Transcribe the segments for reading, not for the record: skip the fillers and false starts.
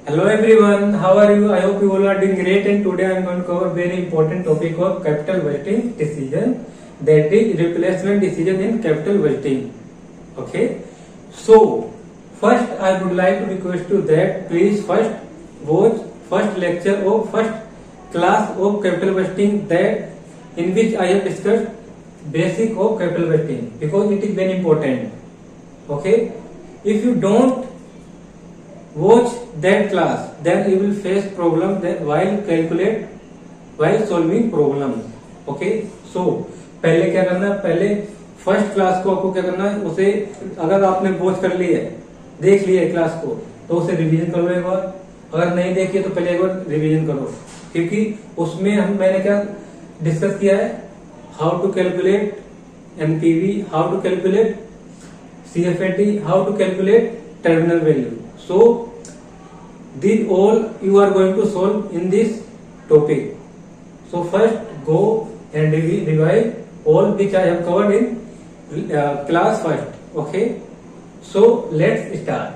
Hello everyone, how are you? I hope you all are doing great, and today I am going to cover very important topic of capital budgeting decision, that is replacement decision in capital budgeting. Okay, so first I would like to request you that please first watch first lecture of first class of capital budgeting, that in which I have discussed basic of capital budgeting because it is very important. Okay, if you don't watch that class, then you will face problem that while solving problem. Okay, so पहले क्या करना है, पहले first class को आपको क्या करना है, उसे अगर आपने वॉच कर ली है, देख लिया है क्लास को, तो उसे रिवीजन करो एक बार। अगर नहीं देखी तो पहले एक बार रिवीजन करो, क्योंकि उसमें मैंने क्या डिस्कस किया है, how to calculate NPV, how to calculate CFAT, how to calculate terminal value. So these all you are going to solve in this topic. So first go and revise all which I have covered in class first. Okay, so let's start.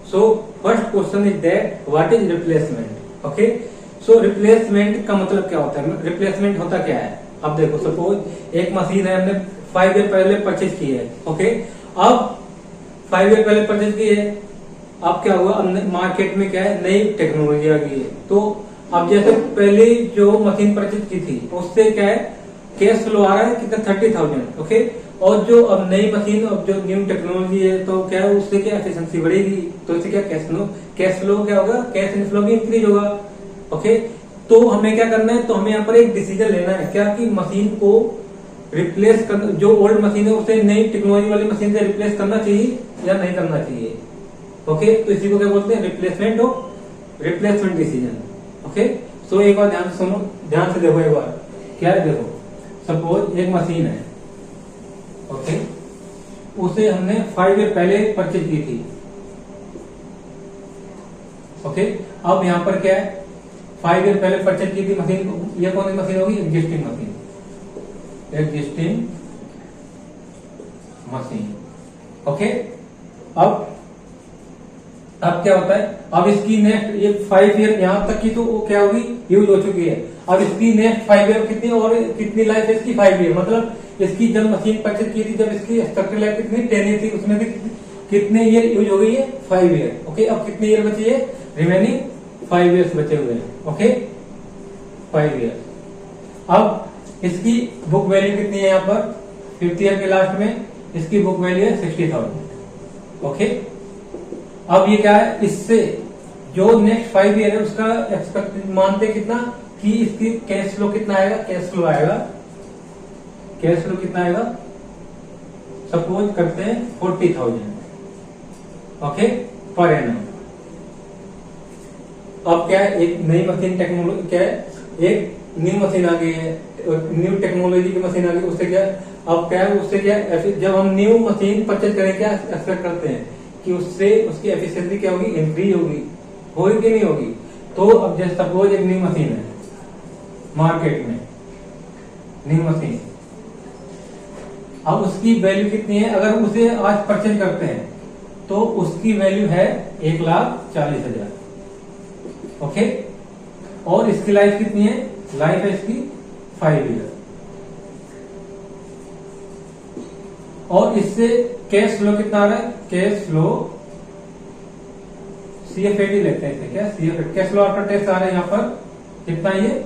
So first question is that what is replacement? Okay, so replacement का मतलब क्या होता है? replacement होता क्या है? अब देखो, सपोज एक मशीन है, हमने 5 ईयर पहले परचेज की है. ओके, अब 5 ईयर पहले परचेज की है, अब क्या हुआ, अब मार्केट में क्या है, नई टेक्नोलॉजी आ गई है. तो अब जैसे पहले जो मशीन परचेज की थी उससे क्या है, कैश फ्लो आ रहा है कितना, 30,000. ओके, और जो अब नई मशीन, अब जो न्यू टेक्नोलॉजी है, तो क्या है, उससे क्या एफिशिएंसी बढ़ेगी, तो इससे क्या कैश फ्लो क्या होगा, कैश इनफ्लो भी इंक्रीज होगा. ओके, तो हमें क्या करना है, तो हमें यहाँ पर एक डिसीजन लेना है, क्या कि मशीन को रिप्लेस कर, जो ओल्ड मशीन है उसे नई टेक्नोलॉजी वाली मशीन से रिप्लेस करना चाहिए या नहीं करना चाहिए. ओके, तो इसी को क्या बोलते हैं, रिप्लेसमेंट डिसीजन. ओके, सो एक बार ध्यान से सुनो, ध्यान से देखो एक बार. क्या है, देखो, सपोज एक मशीन है. ओके, उसे हमने 5 ईयर पहले परचेज की थी. ओके, अब यहां पर क्या है, 5 ईयर पहले परचेज की थी मशीन को, ये कौन सी मशीन होगी, एग्जिस्टिंग मशीन. ओके, अब क्या होता है, अब इसकी नेक्स्ट ये 5 ईयर यहां तक की तो क्या होगी, यूज हो चुकी है. अब इसकी नेक्स्ट 5 ईयर कितनी, और कितनी लाइफ है इसकी, 5 ईयर. मतलब इसकी जब मशीन परचेज की थी, जब इसकी स्ट्रक्चर लाइफ कितनी, 10 ईयर थी, उसमें भी कितने ईयर यूज हो गई है, 5 ईयर. ओके, अब कितने ईयर बचे है, रिमेनिंग 5 ईयर्स बचे हुए हैं. Okay, 5 year. अब इसकी बुक वैल्यू कितनी है, यहाँ पर 5th ईयर के लास्ट में इसकी बुक वैल्यू है 60,000. ओके, अब ये क्या है, इससे जो नेक्स्ट 5 ईयर है उसका एक्सपेक्ट मानते कितना, कि इसकी कैश फ्लो कितना आएगा, कैश फ्लो कितना आएगा, सपोज करते हैं 40,000. Okay, per annum. अब क्या है, एक नई मशीन टेक्नोलॉजी, क्या है, एक न्यू मशीन आ गई है, न्यू टेक्नोलॉजी की मशीन आ गई, उससे क्या, अब क्या है, उससे क्या, जब हम न्यू मशीन परचेज करें, क्या एक्सपेक्ट करते हैं कि उससे उसकी एफिशिएंसी क्या होगी, इंक्रीज होगी कि नहीं होगी. तो अब जैसे सपोज एक न्यू मशीन है मार्केट में, न्यू मशीन, अब उसकी वैल्यू कितनी है, अगर उसे आज परचेज करते हैं तो उसकी वैल्यू है 1,40,000. ओके, और इसकी लाइफ कितनी है, लाइफ है इसकी 5 ईयर. और इससे कैश फ्लो कितना आ रहा है, कैश फ्लो सीएफएटी लेते हैं, क्या सीएफएटी, कैश फ्लो आफ्टर टैक्स आ रहा है यहाँ पर कितना, ये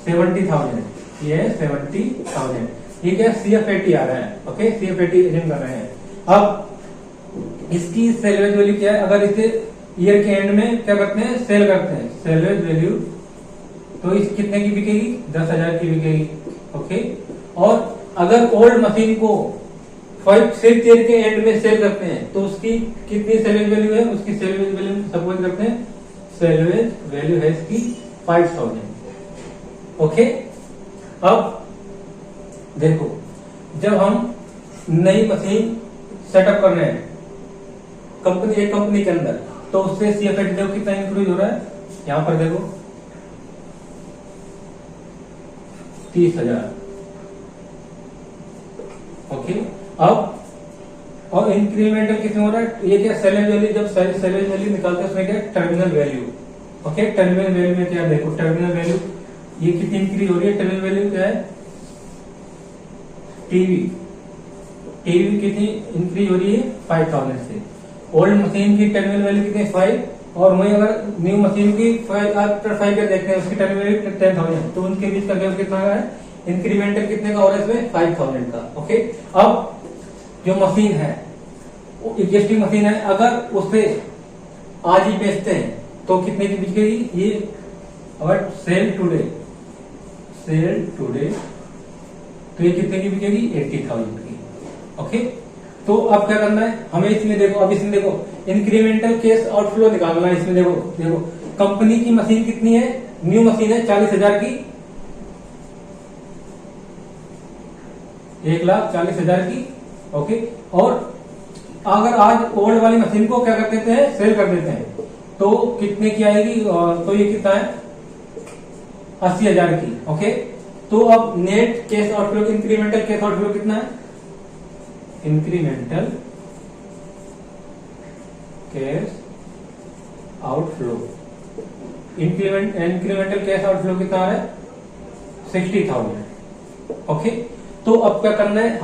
70,000, ये 70,000. ये क्या सीएफएटी आ रहा है. ओके, सीएफएटी एजेंट कर रहे हैं. अब इसकी सेलवेज वैल्यू क्या है, अगर इसे ईयर के एंड में क्या करते हैं, सेल करते हैं, सेलवेज वैल्यू, तो इस कितने की बिकेगी, 10,000 की बिकेगी. ओके, और अगर ओल्ड मशीन को 5th ईयर के एंड में सेल करते हैं तो उसकी कितनी सेलवेज वैल्यू है, उसकी सेलवेज वैल्यू सपोज करते हैं, सेलवेज वैल्यू है इसकी 5,000. ओके, अब देखो, जब हम नई मशीन सेटअप कर रहे हैं एक कंपनी के अंदर, तो उससे सीएफएटी देखो कितना इंक्रीज हो रहा है, यहां पर देखो 30,000. ओके, अब और इंक्रीमेंटल किसमें हो रहा है, ये क्या सैलरी वैल्यू, जब सैलरी वैल्यू निकालते हैं उसमें क्या terminal value. Okay, terminal value में क्या देखो, टर्मिनल वैल्यू ये कितनी इंक्रीज हो रही है, टर्मिनल वैल्यू क्या है, टीवी कितनी इंक्रीज हो रही है 5000 से। ओल्ड मशीन की टर्मिनल वैल्यू कितनी 5, और वही अगर न्यू मशीन की 5 आफ्टर 5 ईयर देखते हैं उसकी टर्मिनल वैल्यू 10,000, तो उनके बीच का गैप कितना है, इंक्रीमेंटल कितने का हो रहा है इसमें 5000 का। ओके, अब जो मशीन है वो एग्जिस्टिंग मशीन है, अगर उसे आज ही बेचते हैं तो कितने की बिकेगी, ये अगर सेल टुडे तो ये कितने की बिकेगी 80,000 की। ओके, तो अब क्या करना है हमें, इसमें देखो, अब इसमें देखो इंक्रीमेंटल कैश आउटफ्लो निकालना है। इसमें देखो कंपनी की मशीन कितनी है, न्यू मशीन है 40,000 की, 1,40,000 की। ओके, और अगर आज ओल्ड वाली मशीन को क्या कर देते हैं, सेल कर देते हैं, तो कितने की आएगी, तो ये कितना है 80,000 की। ओके, तो अब net cash outflow, incremental cash outflow कितना है, incremental cash outflow, incremental cash outflow कितना है 60,000। ओके, तो अब क्या करना है,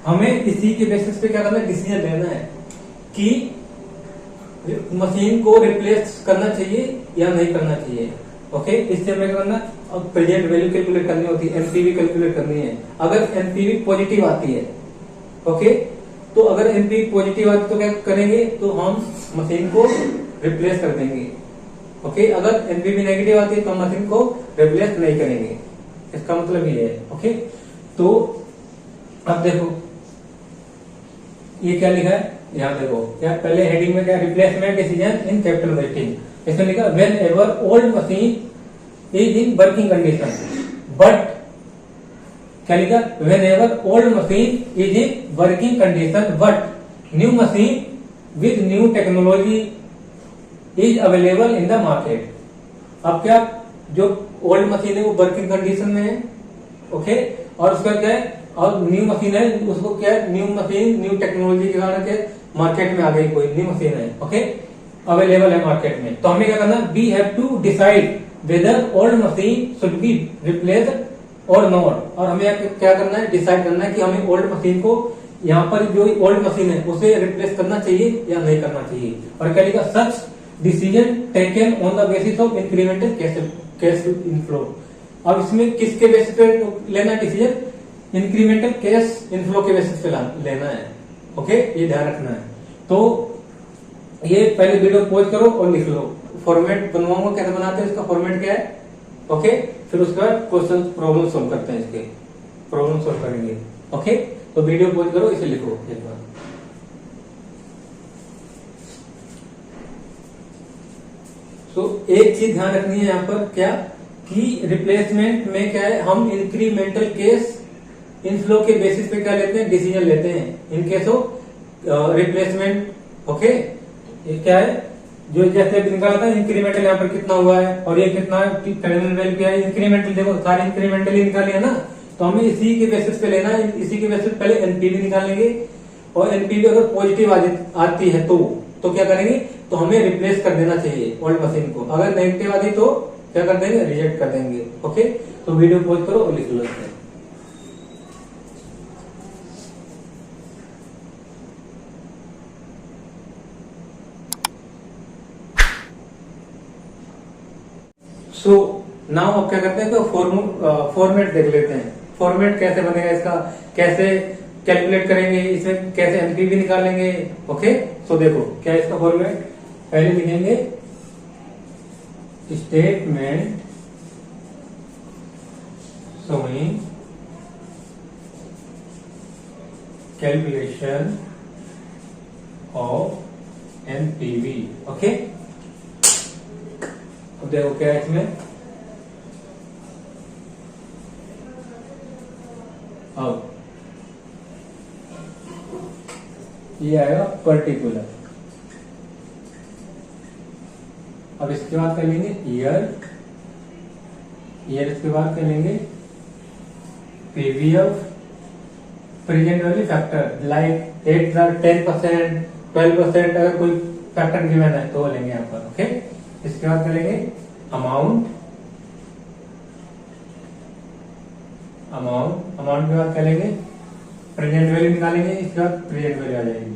हमें इसी के बेसिस पे क्या करना है, डिसीजन लेना है कि मशीन को रिप्लेस करना चाहिए या नहीं करना चाहिए। ओके, इससे हमें क्या करना, अब प्रेजेंट वैल्यू कैलकुलेट करनी होती है, एनपीवी कैलकुलेट करनी है। अगर एनपीवी पॉजिटिव आती है, ओके, तो अगर एनपीवी पॉजिटिव आती है तो क्या करेंगे, तो हम मशीन को रिप्लेस कर देंगे। ओके, अगर एनपीवी नेगेटिव आती है तो हम मशीन को रिप्लेस नहीं करेंगे, इसका मतलब ये है। ओके, तो अब देखो ये क्या लिखा है, यहाँ देखो क्या पहले हेडिंग में क्या, replacement decision in capital wasting, इसमें लिखा when ever old machine is in working condition but, क्या लिखा, when ever old machine is in working condition but new machine with new technology is available in the market. अब क्या, जो old machine है वो working condition में है, okay, और उसका क्या है, और न्यू मशीन है, उसको क्या है, न्यू मशीन न्यू टेक्नोलॉजी के कारण क्या मार्केट में आ गई, कोई न्यू मशीन है, ओके, अवेलेबल है मार्केट में। तो हमें क्या करना, we have to decide whether old machine should be replaced और नॉट। और हमें क्या करना है, डिसाइड करना है कि हमें ओल्ड मशीन को, यहाँ पर जो ओल्ड मशीन है उसे रिप्लेस करना चाहिए या नहीं करना चाहिए। और क्या लिखा, such decision taken on the basis of incremental cash inflow. अब इसमें किसके बेसिस पे लेना है डिसीजन, इंक्रीमेंटल कैश इनफ्लो के बेसिस पे लेना है। ओके, ये ध्यान रखना है। तो ये पहले वीडियो पॉज करो और लिख लो, फॉर्मेट बनवाऊंगा कैसे बनाते हैं, इसका फॉर्मेट क्या है। ओके, फिर उसके बाद क्वेश्चन प्रॉब्लम सॉल्व करते हैं, इसके प्रॉब्लम सॉल्व करेंगे। ओके, तो वीडियो पॉज करो, इसे लिखो एक बार। तो एक चीज ध्यान रखनी है यहाँ पर, क्या कि रिप्लेसमेंट में क्या है, हम इंक्रीमेंटल केस इनफ्लो के बेसिस पे क्या लेते हैं, डिसीजन लेते हैं in case of replacement. Okay, ये क्या है, जो जैसे निकाला था इंक्रीमेंटल यहाँ पर कितना हुआ है और ये कितना है, टर्मिनल वैल्यू क्या है, इंक्रीमेंटल देखो सारे इंक्रीमेंटल ही निकाले है ना, तो हमें इसी के बेसिस पे लेना है। इसी के बेसिस पे पहले एनपीवी निकालेंगे, और एनपीवी अगर पॉजिटिव आती है तो क्या करेंगे, तो हमें रिप्लेस कर देना चाहिए ओल्ड मशीन को। अगर नेगेटिव आती तो क्या कर देंगे, रिजेक्ट कर देंगे। ओके, तो वीडियो पॉज करो और लिख लो इसमें। सो नाउ अब क्या करते हैं, तो फॉर्मेट देख लेते हैं, फॉर्मेट कैसे बनेगा इसका, कैसे कैलकुलेट करेंगे, इसमें कैसे एनपीवी निकालेंगे। ओके, सो देखो क्या है इसका फॉर्मेट, पहले लिखेंगे statement showing calculation of NPV। Okay, अब देखो क्या है इसमें, अब ये आएगा पर्टिकुलर। अब इसके बाद कर लेंगे ईयर इसके बाद कर लेंगे PVF present value factor, like 8, 10%, 12%, अगर कोई फैक्टर गिवन है तो वो लेंगे यहाँ पर। ओके, इसके बाद करेंगे अमाउंट के बाद क्या लेंगे, प्रेजेंट वैल्यू निकालेंगे, इसके बाद प्रेजेंट वैल्यू आ जाएगी।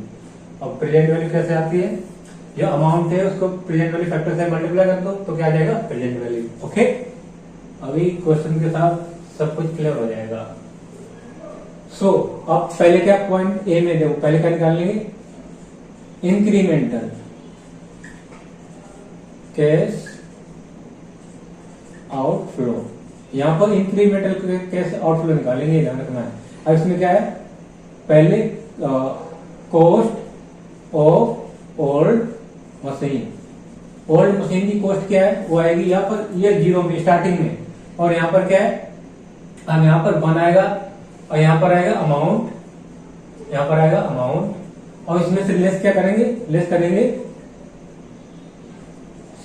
और प्रेजेंट वैल्यू कैसे आती है, जो अमाउंट है उसको प्रेजेंट वैल्यू फैक्टर से मल्टीप्लाई कर दो तो क्या आ जाएगा, प्रेजेंट वैल्यू। ओके, अभी क्वेश्चन के साथ सब कुछ क्लियर हो जाएगा। सो अब पहले क्या पॉइंट ए में देखो, पहले क्या निकाल लेंगे, इंक्रीमेंटल कैश आउटफ्लो। यहां पर इंक्रीमेंटल कैश आउटफ्लो निकालेंगे, ध्यान रखना है। अब इसमें क्या है, पहले cost of old machine. Old machine की कॉस्ट क्या है, वो आएगी यहाँ पर ईयर 0 में, स्टार्टिंग में। और यहाँ पर क्या है, हम यहाँ पर 1 आएगा और यहाँ पर आएगा अमाउंट, यहाँ पर आएगा अमाउंट। और इसमें से लेस क्या करेंगे, लेस करेंगे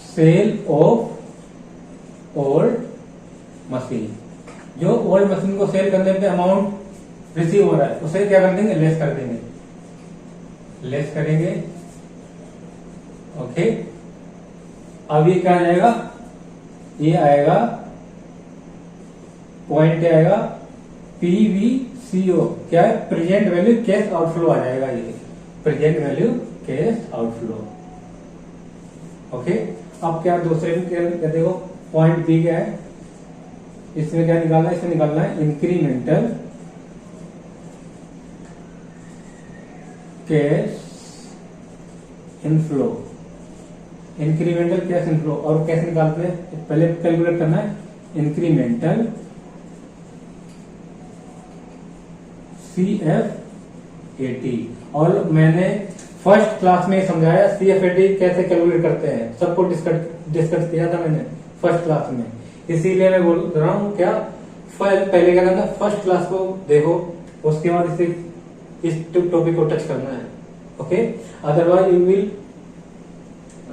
सेल ऑफ ओल्ड मशीन। जो ओल्ड मशीन को सेल करने पे अमाउंट रिसीव हो रहा है उसे क्या कर देंगे, लेस कर देंगे, लेस करेंगे। ओके, अब ये क्या आ जाएगा, ये आएगा पॉइंट क्या आएगा, पीवीसीओ, क्या है, प्रेजेंट वैल्यू कैश आउटफ्लो आ जाएगा, ये present value cash outflow. Okay, अब क्या दूसरे में क्या देखो, पॉइंट बी क्या है, इसमें क्या निकालना है, इसमें निकालना है incremental cash inflow. Incremental cash inflow, और कैसे निकालते हैं, पहले कैलकुलेट करना है इंक्रीमेंटल CFAT। और मैंने फर्स्ट क्लास में समझाया CFAT कैसे कैलकुलेट करते हैं, सबको डिस्कस किया था मैंने फर्स्ट क्लास में, इसीलिए मैं बोल रहा हूँ क्या, पहले क्या करना, फर्स्ट क्लास को देखो, उसके बाद इस टॉपिक को टच करना है। Okay, otherwise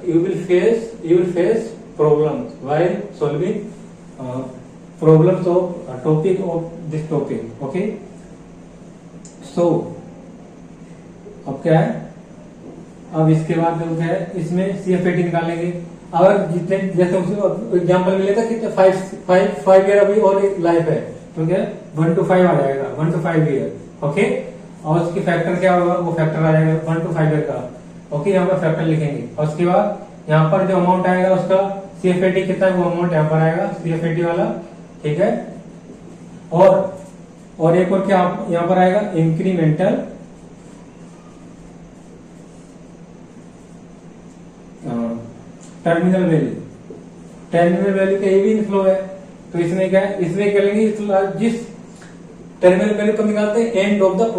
you will face problems while solving problems of topic of this topic. Okay, so अब क्या है, अब इसके बाद जो है इसमें CFAT निकालेंगे। अगर जितने जैसे एग्जाम्पल मिलेगा कि 5 ईयर अभी और लाइफ है तो क्या 1 to 5 आ जाएगा, 1 to 5 ईयर। ओके, और उसकी फैक्टर क्या होगा, वो फैक्टर आ जाएगा 1 to 5 ईयर का। ओके, यहाँ पर फैक्टर लिखेंगे और उसके बाद यहाँ पर जो अमाउंट आएगा उसका CFAT कितना है, वो अमाउंट यहाँ पर आएगा CFAT वाला। ठीक है, और एक और क्या यहाँ पर आएगा, incremental terminal value. Terminal value का ये भी इनफ्लो है, तो इसमें क्या है, इसमें क्या लेंगे, जिस टर्मिनल वैल्यू कब निकालते हैं, एंड ऑफ द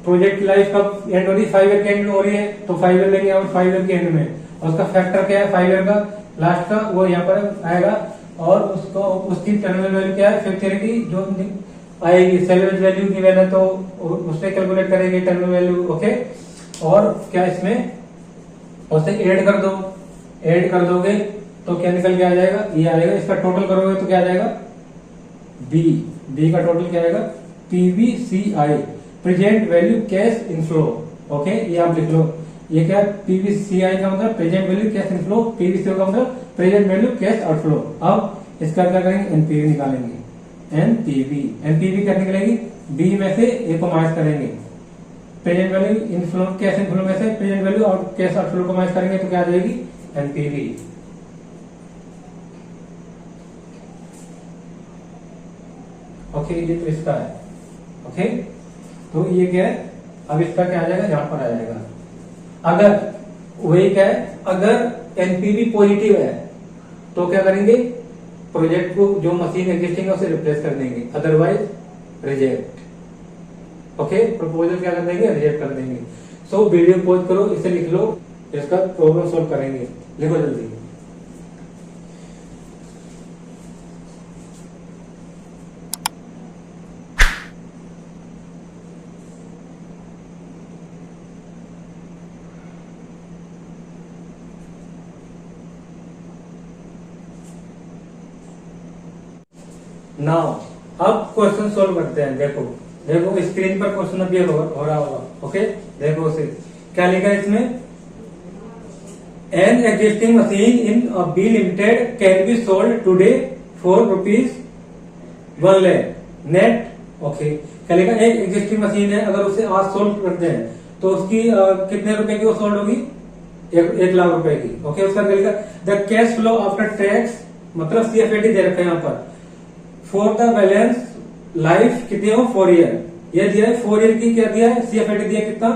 प्रोजेक्ट की लाइफ कब एंड हो रही है, 5 ईयर के एंड में हो रही है, तो 5 ईयर लेंगे और 5 ईयर के एंड में, और उसका फैक्टर क्या है 5 ईयर का लास्ट का, वो यहाँ पर आएगा। और उसको उसकी टर्मिनल वैल्यू क्या है, फिर की जो आएगी सैलरी वैल्यू की वैल्यू, तो उससे कैलकुलेट करेंगे टर्मिनल वैल्यू। ओके, और क्या इसमें उसे ऐड कर दोगे तो क्या निकल के आ जाएगा, ये आ जाएगा। इसका टोटल करोगे तो क्या आ जाएगा, बी का टोटल क्या आएगा, PVCI, present value cash inflow. Okay, ये आप लिख लो, ये क्या है, PVCI का मतलब present value cash inflow, PVCO का मतलब प्रेजेंट वैल्यू कैश आउटफ्लो। अब इसका क्या करेंगे, NPV निकालेंगे, NPV क्या निकलेगी, बी में से ए को माइनस करेंगे, present value inflow cash inflow में से प्रेजेंट वैल्यू और कैश आउटफ्लो को माइनस करेंगे तो क्या आ जाएगी, NPV। ओके, ये तो इसका है। ओके, तो ये क्या है, अब इसका क्या आ जाएगा, यहां पर आ जाएगा। अगर वही क्या है, अगर NPV पॉजिटिव है तो क्या करेंगे, प्रोजेक्ट को जो मशीन एग्जिस्टिंग है उसे रिप्लेस कर देंगे, अदरवाइज रिजेक्ट। ओके, प्रपोजल क्या कर देंगे, रिजेक्ट कर देंगे। सो वीडियो पॉज करो, इसे लिख लो, इसका प्रॉब्लम सॉल्व करेंगे, लिखो जल्दी। नाउ अब क्वेश्चन सोल्व करते हैं। देखो स्क्रीन पर क्वेश्चन अभी हो रहा होगा। ओके, देखो उसे क्या लिखा है इसमें, an existing machine in B Limited can be sold today for ₹1 lakh net. Okay, क्या लिखा, एक एग्जिस्टिंग मशीन है, अगर उसे आज सोल्ड करते हैं तो उसकी कितने रुपए की वो सोल्ड होगी, 1 लाख रुपए की। ओके, उसका क्या लिखा, the cash flow after tax, मतलब CFAT दे रखा है यहाँ पर, फॉर द बैलेंस लाइफ कितनी हो 4 ईयर, ये दिया है 4 ईयर की, क्या दिया है CFAT दिया कितना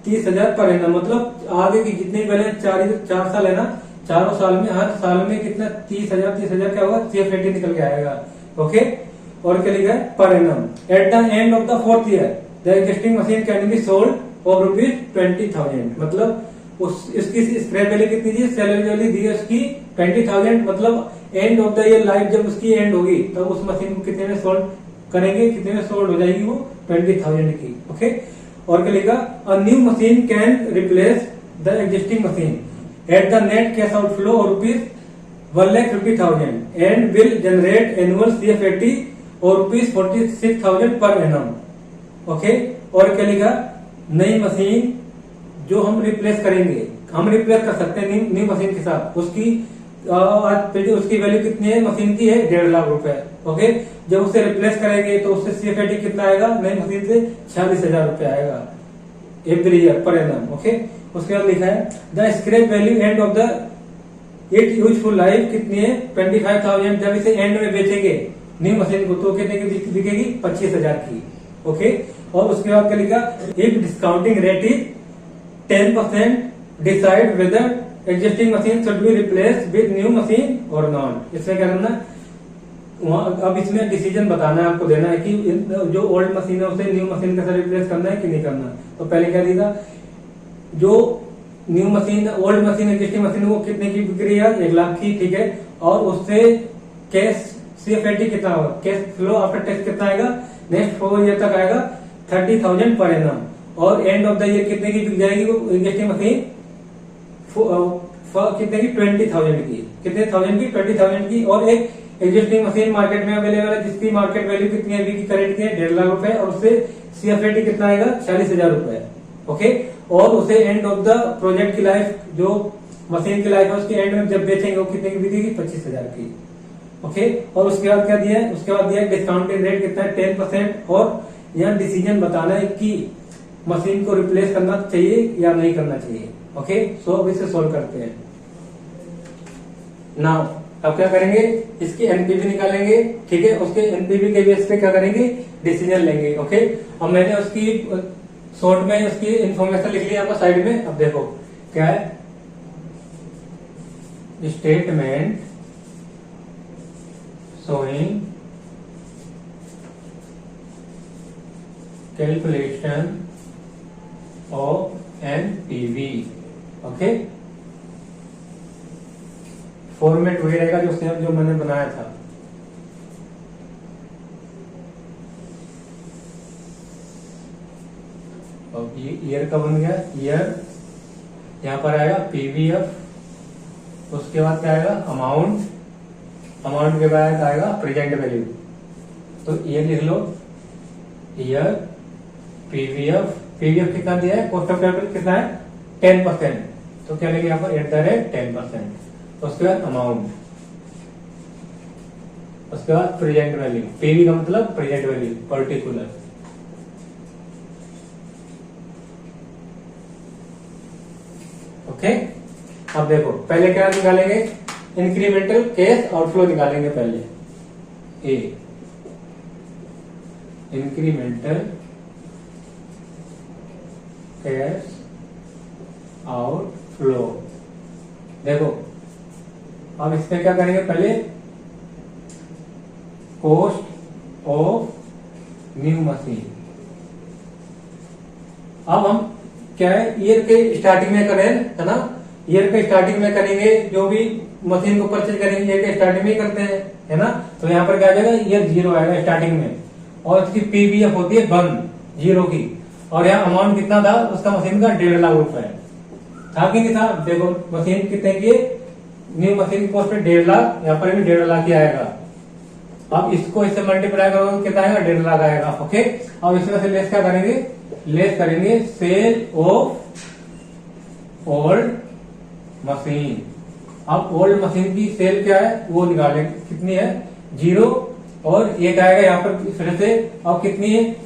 30,000 पर एनम, मतलब आगे की जितनी बैलेंस 4 साल है ना, चारों साल में हर साल में कितना 30,000 क्या होगा CFAT निकल के आएगा। ओके, और क्या लिखा है per annum, at the end of the 4th year the existing machine can be sold for ₹20,000, मतलब इसकी स्क्रैप वैल्यू कितनी दी, सेलर वैल्यू दी है उसकी 20,000, मतलब end of the year life जब उसकी एंड होगी तब उस मशीन को कितने में सोल्ड करेंगे, कितने में सोल्ड हो जाएगी वो 20,000 की। ओके, और क्या लिखा, अ new machine can replace the existing machine at the net cash outflow और ₹1,50,000 and will generate annual CFAT और ₹46,000 पर एनम। ओके, और क्या लिखा, नई मशीन जो हम रिप्लेस करेंगे, हम रिप्लेस कर सकते हैं न्यू मशीन के साथ, उसकी वैल्यू कितनी है मशीन की है 1.5 लाख रुपए। ओके, जब उसे रिप्लेस करेंगे तो उससे CFAT कितना आएगा नई मशीन से 46,000 रुपए आएगा every year per annum. Okay, उसके बाद लिखा है the scrap value end of the it useful life कितनी है 25,000, जब इसे एंड में बेचेंगे न्यू मशीन को तो कितने की बिकेगी 25,000 की। ओके, और उसके बाद क्या लिखा, if discounting rate is 10%, decide whether existing machine should be replace with new machine और नॉट। इसमें क्या करना, अब इसमें डिसीजन बताना है, आपको देना है कि जो ओल्ड मशीन है उसे न्यू मशीन के साथ रिप्लेस करना है कि नहीं करना। तो पहले क्या दिया, जो new machine old machine existing machine वो कितने की बिक्री है 1 लाख की, ठीक है, और उससे कैश CFAT कितना होगा, कैश फ्लो आफ्टर टैक्स कितना आएगा, नेक्स्ट 4 ईयर तक आएगा 30,000 पर एनम, और एंड ऑफ द ईयर कितने की बिक जाएगी वो एग्जिस्टिंग मशीन, कितने की 20,000 की, कितने 1000 की 20,000 की, और एक एग्जिस्टिंग मशीन मार्केट में अवेलेबल है जिसकी मार्केट वैल्यू कितनी है अभी की करंट की है 1.5 लाख रुपए, और उससे CFAT कितना आएगा 46,000 रुपए। ओके, और उसे एंड ऑफ द प्रोजेक्ट की लाइफ, जो मशीन की लाइफ है उसके एंड में जब बेचेंगे वो कितने की बिकेगी 25,000 की। ओके, और उसके बाद क्या दिया है, उसके बाद दिया डिस्काउंटेड रेट कितना है 10%, और यहाँ डिसीजन बताना है कि मशीन को रिप्लेस करना चाहिए या नहीं करना चाहिए। ओके, सो अब इसे सोल्व करते हैं। नाउ अब क्या करेंगे, इसकी एनपीवी निकालेंगे, ठीक है, उसके एनपीवी के बेस पे क्या करेंगे डिसीजन लेंगे। ओके, अब मैंने उसकी शॉर्ट में उसकी इंफॉर्मेशन लिख ली यहाँ पर साइड में। अब देखो क्या है, statement showing calculation of NPV. Okay, format वही रहेगा जो मैंने बनाया था। अब ये ईयर का बन गया, ईयर यहाँ पर आएगा PVF, उसके बाद क्या आएगा अमाउंट, अमाउंट के बाद आएगा प्रेजेंट वैल्यू। तो ईयर लिख लो, ईयर PVF कितना दिया है, कॉस्ट ऑफ कैपिटल कितना है 10%, तो क्या लेंगे यहाँ पर @10%। उसके बाद अमाउंट, उसके बाद प्रेजेंट वैल्यू, PV का मतलब प्रेजेंट वैल्यू पर्टिकुलर। ओके, अब देखो पहले क्या निकालेंगे, इंक्रीमेंटल कैश आउटफ्लो निकालेंगे पहले, ए इंक्रीमेंटल कैश आउटफ्लो। देखो अब इसमें क्या करेंगे, पहले कॉस्ट ऑफ न्यू मशीन। अब हम क्या है ईयर के स्टार्टिंग में करें, है ना, ईयर के स्टार्टिंग में करेंगे, जो भी मशीन को परचेज करेंगे ईयर के स्टार्टिंग में ही करते हैं, है ना। तो यहाँ पर क्या आ जाएगा, ईयर 0 आएगा स्टार्टिंग में, और इसकी PVF होती है 0 की, और यहाँ अमाउंट कितना था उसका मशीन का 1.5 लाख रुपए था कि नहीं था। देखो मशीन कितने की, न्यू मशीन की कॉस्ट 1.5 लाख, यहाँ पर भी 1.5 लाख ही आएगा। अब इसको इससे मल्टीप्लाई करोगे कितना आएगा, 1.5 लाख आएगा। ओके, अब इसमें से लेस क्या करेंगे, लेस करेंगे सेल ऑफ ओल्ड मशीन। अब ओल्ड मशीन की सेल क्या है वो निकालेंगे, कितनी है 0, और एक आएगा यहाँ पर फिर से। अब कितनी है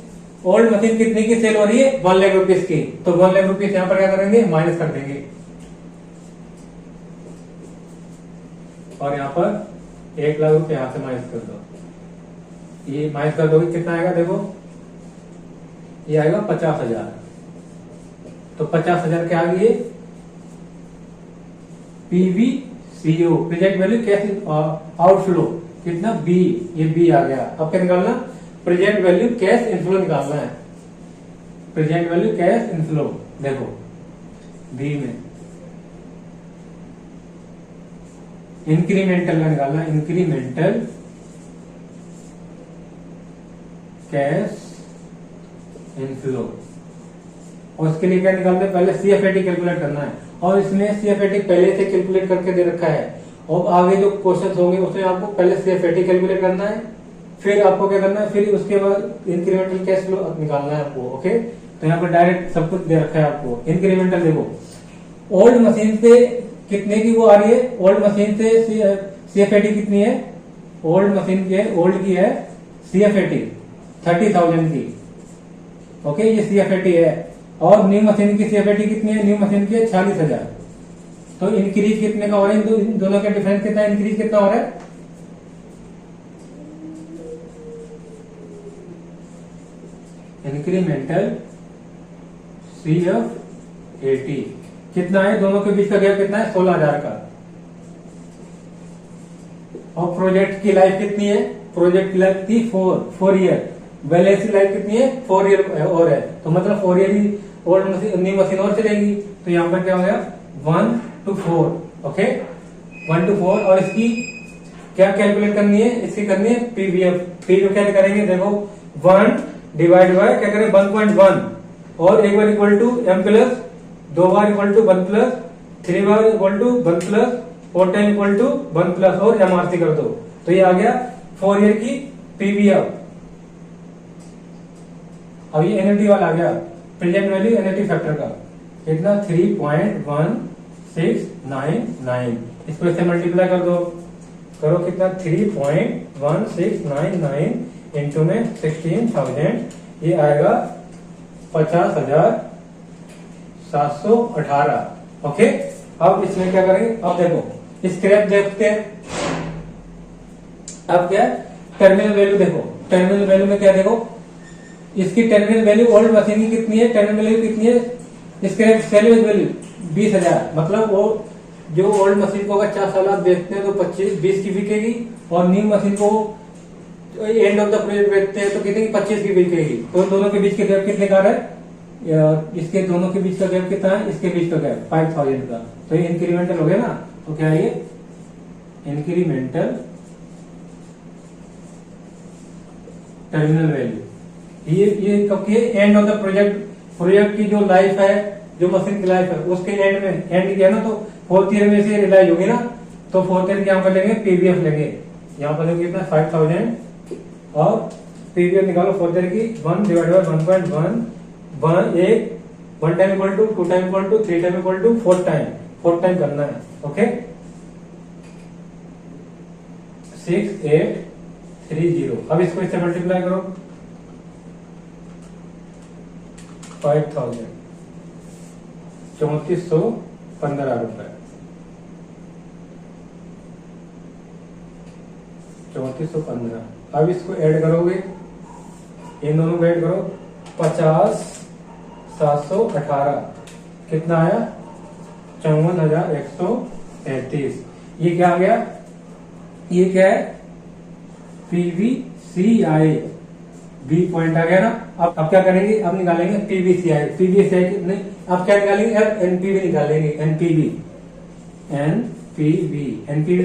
ओल्ड मशीन, कितनी की सेल हो रही है, 1 लाख रुपीज की, तो 1 लाख रुपीज यहाँ पर क्या करेंगे, माइनस कर देंगे, और यहाँ पर 1 लाख रुपए यहाँ से माइनस कर दो। ये माइनस कर दोगे कितना आएगा, देखो ये आएगा 50,000। तो 50,000 क्या आ गई, PVCO present value cash outflow, कितना बी, ये बी आ गया। अब क्या निकालना, प्रेजेंट वैल्यू कैश इनफ्लो निकालना है, प्रेजेंट वैल्यू कैश इनफ्लो, देखो बी में इंक्रीमेंटल का निकालना है, इंक्रीमेंटल कैश इनफ्लो, और उसके लिए क्या निकालना है, पहले सीएफएटी कैलकुलेट करना है, और इसमें सीएफएटी पहले से कैलकुलेट करके दे रखा है, और आगे जो क्वेश्चन होंगे उसमें आपको पहले सीएफएटी कैलकुलेट करना है, फिर आपको क्या करना है, फिर उसके बाद इंक्रीमेंटल कैश फ्लो निकालना है आपको। ओके, तो यहाँ पर डायरेक्ट सब कुछ दे रखा है आपको। इंक्रीमेंटल देखो, ओल्ड मशीन से कितने की वो आ रही है, ओल्ड मशीन से सीएफएटी कितनी है, ओल्ड मशीन की है, ओल्ड की है सीएफएटी 30,000 की। ओके, ये सीएफएटी है, और न्यू मशीन की सीएफएटी कितनी है, न्यू मशीन की है 46,000। तो इंक्रीज कितने का हो रहा है, इन दोनों का डिफरेंस कितना है, इंक्रीज कितना हो रहा है, इंक्रीमेंटल सीएफएटी कितना है, दोनों के बीच का गैप कितना है, 16,000 का। और प्रोजेक्ट की लाइफ कितनी है, प्रोजेक्ट की लाइफ थी 4 ईयर, बैलेंस की लाइफ कितनी है 4 ईयर और है, तो मतलब 4 ईयर ही ओल्ड मशीन न्यू मशीन और चलेगी। तो यहाँ पर क्या हो गया 1 to 4। ओके, 1 to 4, और इसकी क्या कैलकुलेट करनी है, इसकी करनी है पीवीएफ। पीवीएफ क्या करेंगे, देखो 1 डिवाइड बाय क्या करें 1.1, और एक बार इक्वल टू एम प्लस, 2 बार इक्वल टू 1 प्लस, 3 बार equal to 1 plus, 4 time equal to 1 plus, और एमआरसी कर दो। तो ये आ गया 4 ईयर की पीवीएफ। अब ये एनएटी वाला आ गया, प्रेजेंट वैल्यू एनएटी फैक्टर का कितना 3.1699। इसको इससे मल्टीप्लाई कर दो, करो कितना 3.1699 इंटू में 16,000, ये आएगा 50,718। ओके, अब इसमें क्या करेंगे, अब देखो स्क्रैप देखते हैं। अब क्या टर्मिनल वैल्यू देखो, टर्मिनल वैल्यू में क्या देखो, इसकी टर्मिनल वैल्यू ओल्ड मशीन की कितनी है, टर्मिनल वैल्यू कितनी है, स्क्रैप सैल्वेज वैल्यू 20,000। मतलब वो जो ओल्ड मशीन को अगर 4 साल आप बेचते हैं तो 20 की बिकेगी, और न्यू मशीन को एंड ऑफ द प्रोजेक्ट बेचते हैं तो कितने की 25 की बिकेगी। तो दोनों के बीच के गैप कितने का है, इसके दोनों के बीच का गैप कितना है, इसके बीच का गैप 5,000 का। तो ये इंक्रीमेंटल हो गया ना, तो क्या है ये इंक्रीमेंटल टर्मिनल वैल्यू। ये कब की, एंड ऑफ द प्रोजेक्ट की जो लाइफ है, जो मशीन की लाइफ है उसके एंड में, एंड किया ना तो 4th ईयर में से रिलाइज होगी ना, तो 4th ईयर यहाँ पर लेंगे पीवीएफ लेंगे, यहाँ पर कितना 5,000, और पीवीएफ निकालो 4th ईयर की 1 divide by 1.1, 1 time equal to 2 time equal to 3 time equal to 4 time करना है। ओके, 6830। अब इसको इससे मल्टीप्लाई करो 5,000, 3,415 रुपए, 3,415। अब इसको ऐड करोगे, इन दोनों को ऐड करो 50,718, कितना आया 54,133। ये क्या आ गया, ये क्या है पीवीसीआई, बी पॉइंट आ गया ना। अब क्या करेंगे, अब निकालेंगे पीवीसीआई, पीवीसीआई नहीं, अब क्या निकालेंगे, अब एनपीवी निकालेंगे, एनपीवी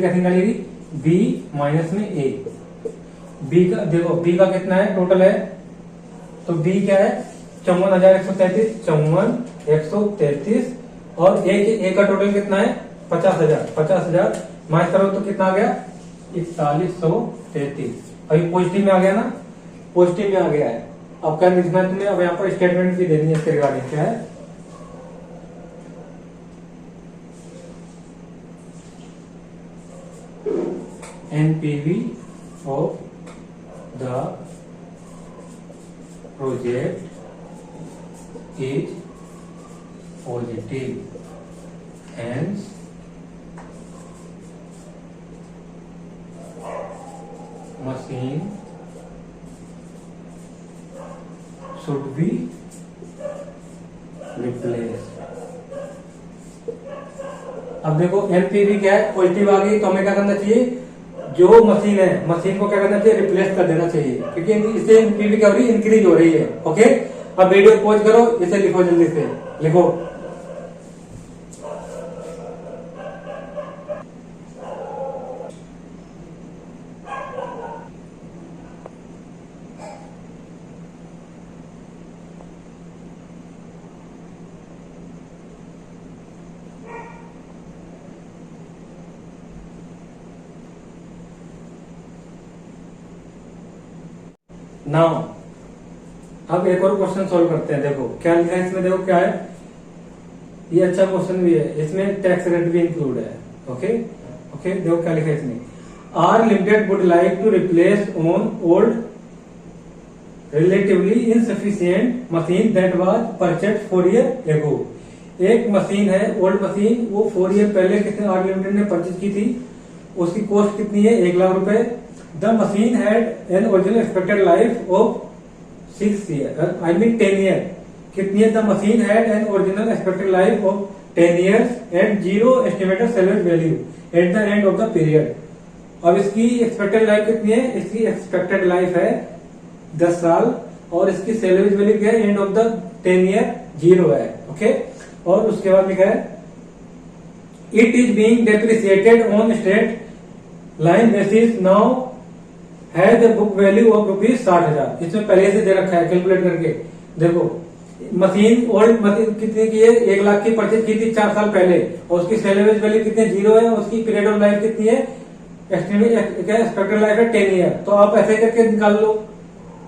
कैसे निकालेगी, बी माइनस में ए। बी का देखो, बी का कितना है टोटल है, तो बी क्या है 54,133, 54,133, और ए का टोटल कितना है 50,000 माइनस करो तो कितना आ गया 4133। अभी पॉजिटिव में आ गया ना, पॉजिटिव में आ गया है। अब क्या लिखना है तुम्हें, अब यहाँ पर स्टेटमेंट भी देनी है इसके रिगार्डिंग। क्या है, NPV of the project is positive, hence machine should be replaced। अब देखो NPV क्या है, पॉजिटिव आ गई, तो हमें क्या करना चाहिए, जो मशीन है मशीन को क्या करना चाहिए, रिप्लेस कर देना चाहिए, क्योंकि इससे NPV क्या हो रही है, इंक्रीज हो रही है। ओके, अब वीडियो पॉज करो, इसे लिखो, जल्दी से लिखो। नाउ अब एक और क्वेश्चन सॉल्व करते हैं। देखो क्या लिखा है इसमें, देखो क्या है, ये अच्छा क्वेश्चन भी है, इसमें टैक्स रेट भी इंक्लूड है। ओके ओके, देखो क्या लिखा है इसमें, R Limited would like to replace on old relatively insufficient machine that was purchased 4 year ago. एक मशीन है, ओल्ड मशीन, वो 4 ईयर पहले कितने आर लिमिटेड ने परचेज की थी, उसकी कॉस्ट कितनी है, 1 लाख रुपए। The machine had an original expected life of 6 year, I mean 10 year. कितनी है, the machine had an original expected life of 10 years and 0 estimated salvage value at the end of the period. अब इसकी expected life कितनी है, इसकी expected life है 10 साल, और इसकी सेल्वेज वैल्यू क्या है, एंड ऑफ द 10 ईयर 0 है। ओके, और उसके बाद लिखा है, it is being depreciated on straight line basis, now has the book value of ₹60,000। इसमें पहले से दे रखा है कैलकुलेट करके। देखो मशीन, ओल्ड मशीन कितने की है, 1 लाख की परचेज की थी 4 साल पहले, और उसकी सेल्वेज वैल्यू कितनी 0 है, उसकी पीरियड ऑफ लाइफ कितनी है, एक्सपेक्टेड लाइफ है 10 ईयर। तो आप ऐसे करके निकाल लो,